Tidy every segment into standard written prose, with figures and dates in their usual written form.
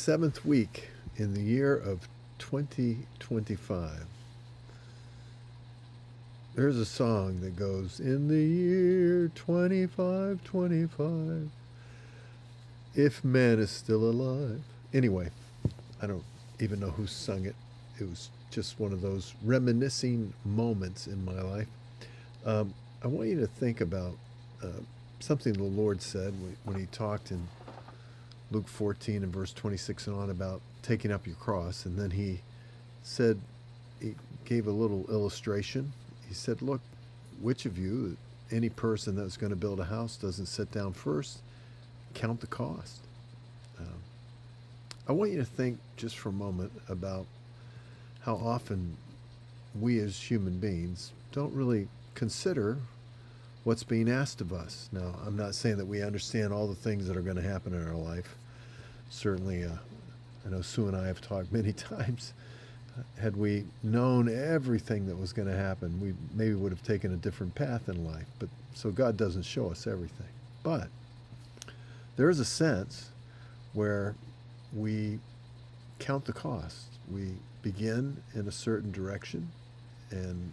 7th week in the year of 2025. There's a song that goes, in the year 2525, if man is still alive. Anyway, I don't even know who sung it. It was just one of those reminiscing moments in my life. I want you to think about something the Lord said when he talked in Luke 14 and verse 26 and on about taking up your cross. And then he said, he gave a little illustration. He said, look, which of you, any person that's going to build a house, doesn't sit down first, count the cost? I want you to think just for a moment about how often we as human beings don't really consider what's being asked of us. Now, I'm not saying that we understand all the things that are going to happen in our life. Certainly, I know Sue and I have talked many times. Had we known everything that was going to happen, we maybe would have taken a different path in life. But so God doesn't show us everything. But there is a sense where we count the cost. We begin in a certain direction, and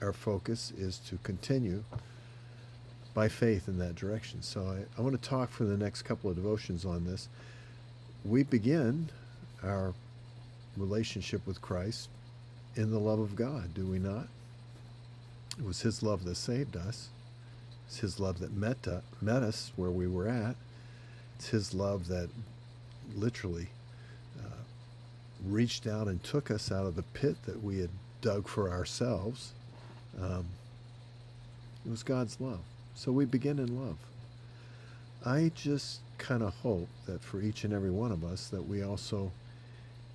our focus is to continue by faith in that direction. So I want to talk for the next couple of devotions on this. We begin our relationship with Christ in the love of God, do we not? It was his love that saved us. It's his love that met us where we were at. It's his love that literally reached out and took us out of the pit that we had dug for ourselves. It was God's love. So we begin in love. I just kind of hope that for each and every one of us that we also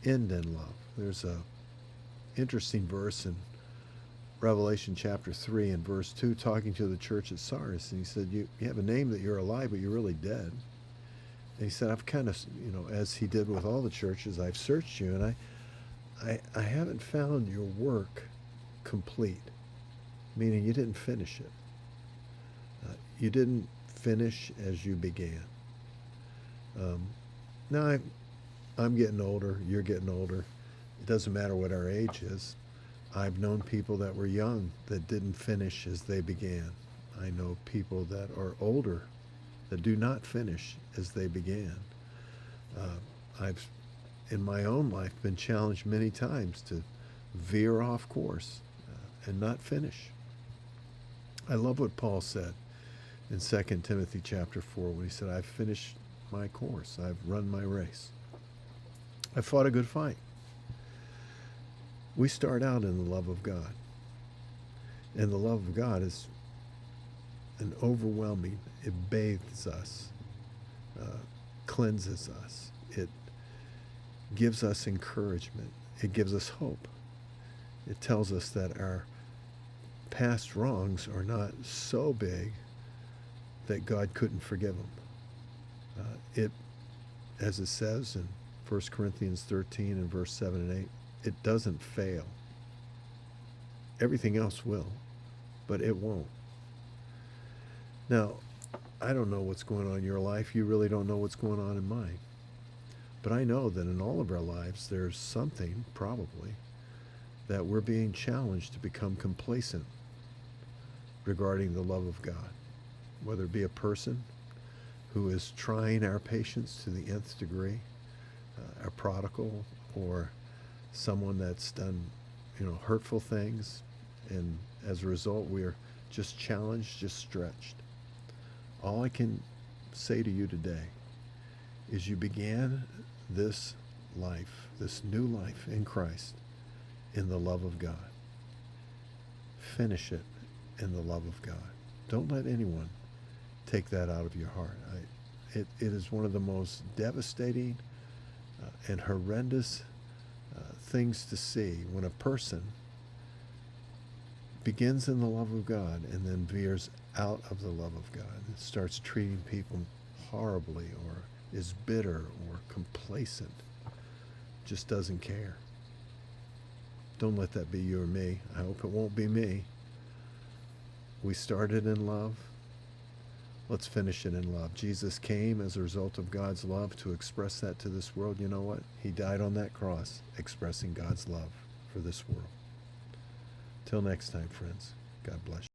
end in love. There's a interesting verse in Revelation chapter 3 and verse 2 talking to the church at Sardis, and he said, you have a name that you're alive, but you're really dead. And he said, I've kind of, as he did with all the churches, I've searched you, and I haven't found your work complete, meaning you didn't finish it. You didn't finish as you began. Now, I'm getting older, you're getting older. It doesn't matter what our age is. I've known people that were young that didn't finish as they began. I know people that are older that do not finish as they began. I've, in my own life, been challenged many times to veer off course and not finish. I love what Paul said in 2 Timothy chapter 4 when he said, I've finished my course. I've run my race. I fought a good fight. We start out in the love of God. And the love of God is an overwhelming, it bathes us, cleanses us. It gives us encouragement. It gives us hope. It tells us that our past wrongs are not so big that God couldn't forgive them. It, as it says in 1 Corinthians 13 and verse 7 and 8, it doesn't fail. Everything else will, but it won't. Now, I don't know what's going on in your life. You really don't know what's going on in mine. But I know that in all of our lives, there's something, probably, that we're being challenged to become complacent regarding the love of God. Whether it be a person who is trying our patience to the nth degree, a prodigal, or someone that's done, hurtful things, and as a result, we're just challenged, just stretched. All I can say to you today is you began this life, this new life in Christ, in the love of God. Finish it in the love of God. Don't let anyone take that out of your heart. It is one of the most devastating and horrendous things to see when a person begins in the love of God and then veers out of the love of God and starts treating people horribly, or is bitter or complacent, just doesn't care. Don't let that be you or me. I hope it won't be me. We started in love. Let's finish it in love. Jesus came as a result of God's love to express that to this world. You know what? He died on that cross expressing God's love for this world. Till next time, friends. God bless you.